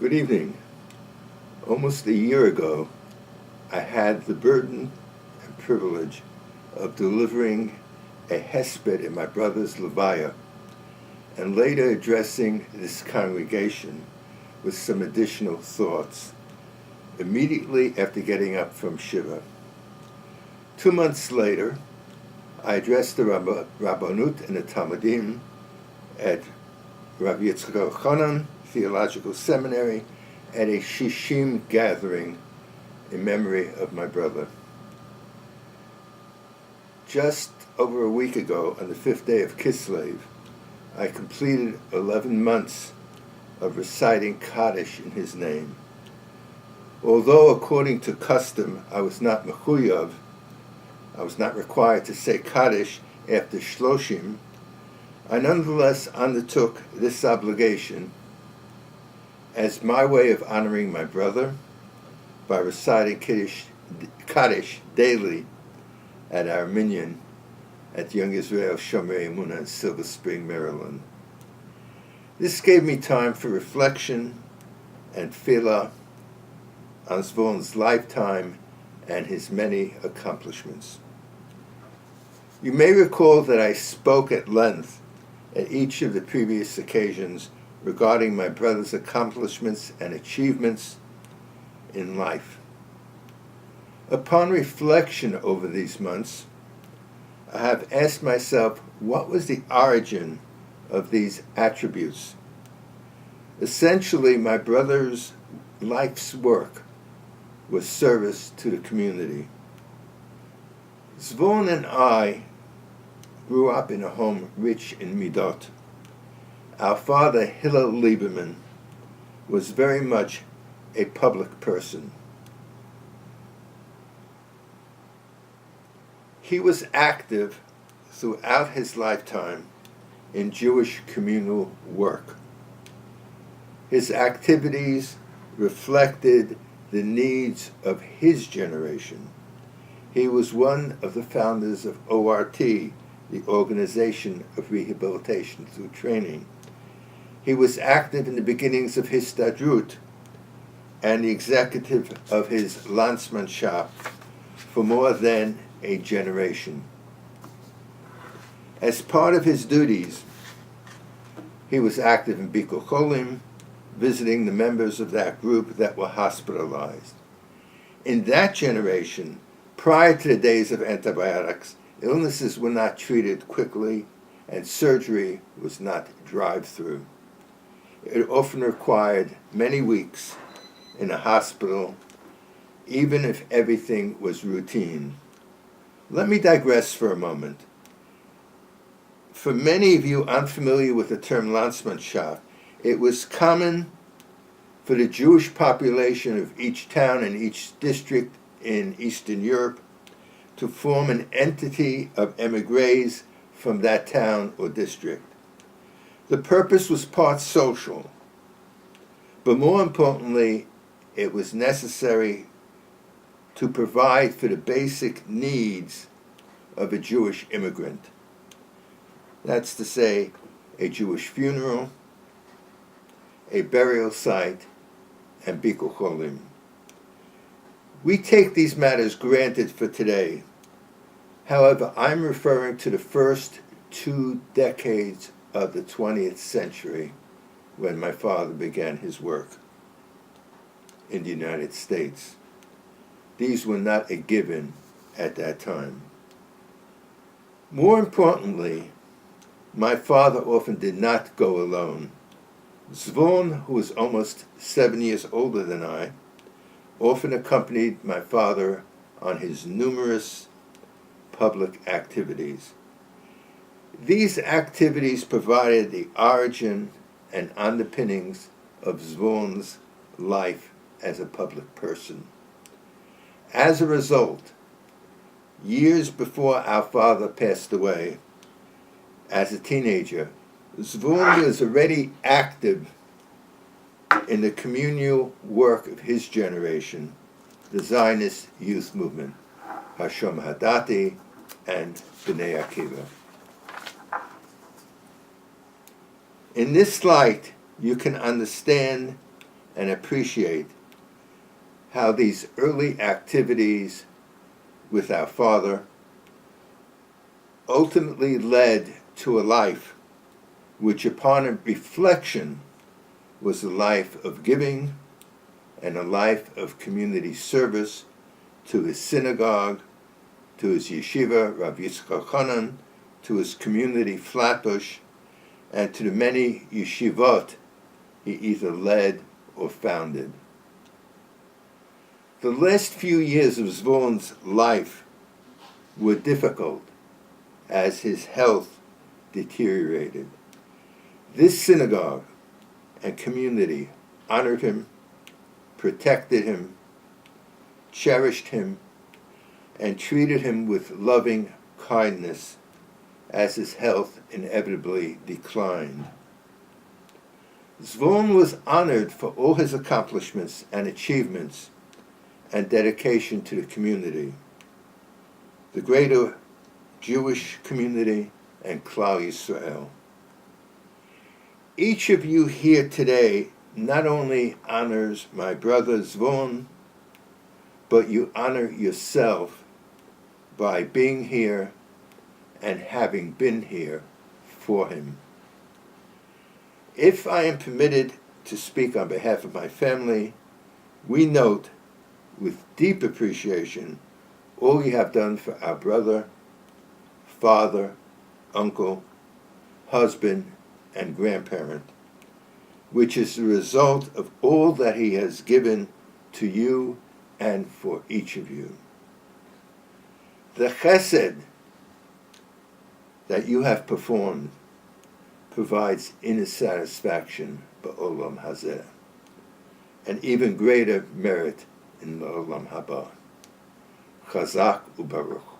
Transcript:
Good evening. Almost a year ago, I had the burden and privilege of delivering a hesped in my brother's levaya and later addressing this congregation with some additional thoughts immediately after getting up from Shiva. 2 months later, I addressed the Rabbanut and the Talmudim at Rav Yitzchak Elchanan Theological Seminary at a Shishim gathering in memory of my brother. Just over a week ago, on the 5th day of Kislev, I completed 11 months of reciting Kaddish in his name. Although according to custom I was not mechuyav, I was not required to say Kaddish after Shloshim, I nonetheless undertook this obligation as my way of honoring my brother by reciting Kaddish daily at our minyan at Young Israel Shomer Emunah in Silver Spring, Maryland. This gave me time for reflection and tefillah on Zvon's lifetime and his many accomplishments. You may recall that I spoke at length at each of the previous occasions regarding my brother's accomplishments and achievements in life. Upon reflection over these months, I have asked myself what was the origin of these attributes. Essentially, my brother's life's work was service to the community. Zvon and I grew up in a home rich in midot. Our father, Paul Lieberman, was very much a public person. He was active throughout his lifetime in Jewish communal work. His activities reflected the needs of his generation. He was one of the founders of ORT, the Organization of Rehabilitation Through Training. He was active in the beginnings of his Histadrut and the executive of his Landsmannschaft for more than a generation. As part of his duties, he was active in Bikur Cholim, visiting the members of that group that were hospitalized. In that generation, prior to the days of antibiotics, illnesses were not treated quickly and surgery was not drive-through. It often required many weeks in a hospital, even if everything was routine. Let me digress for a moment. For many of you unfamiliar with the term Landsmannschaft, it was common for the Jewish population of each town and each district in Eastern Europe to form an entity of émigrés from that town or district. The purpose was part social, but more importantly, it was necessary to provide for the basic needs of a Jewish immigrant. That's to say, a Jewish funeral, a burial site, and Bikur Cholim. We take these matters granted for today. However, I'm referring to the first 2 decades of the 20th century when my father began his work in the United States. These were not a given at that time. More importantly, my father often did not go alone. Zvon, who was almost 7 years older than I, often accompanied my father on his numerous public activities. These activities provided the origin and underpinnings of Zvon's life as a public person. As a result, years before our father passed away, as a teenager, Zvon was already active in the communal work of his generation, the Zionist youth movement, Hashom Hadati and B'nai Akiva. In this light, you can understand and appreciate how these early activities with our father ultimately led to a life which, upon reflection, was a life of giving and a life of community service to his synagogue, to his yeshiva, Rav Yitzchak Hanan, to his community Flatbush, and to the many yeshivot he either led or founded. The last few years of Zvon's life were difficult as his health deteriorated. This synagogue and community honored him, protected him, cherished him, and treated him with loving kindness as his health inevitably declined. Zvon was honored for all his accomplishments and achievements and dedication to the community, the greater Jewish community, and Klal Yisrael. Each of you here today not only honors my brother Zvon, but you honor yourself by being here and having been here for him. If I am permitted to speak on behalf of my family, we note with deep appreciation all you have done for our brother, father, uncle, husband, and grandparent, which is the result of all that he has given to you and for each of you. The chesed that you have performed provides inner satisfaction ba'olam hazeh, and even greater merit in the olam haba. Chazak u'baruch.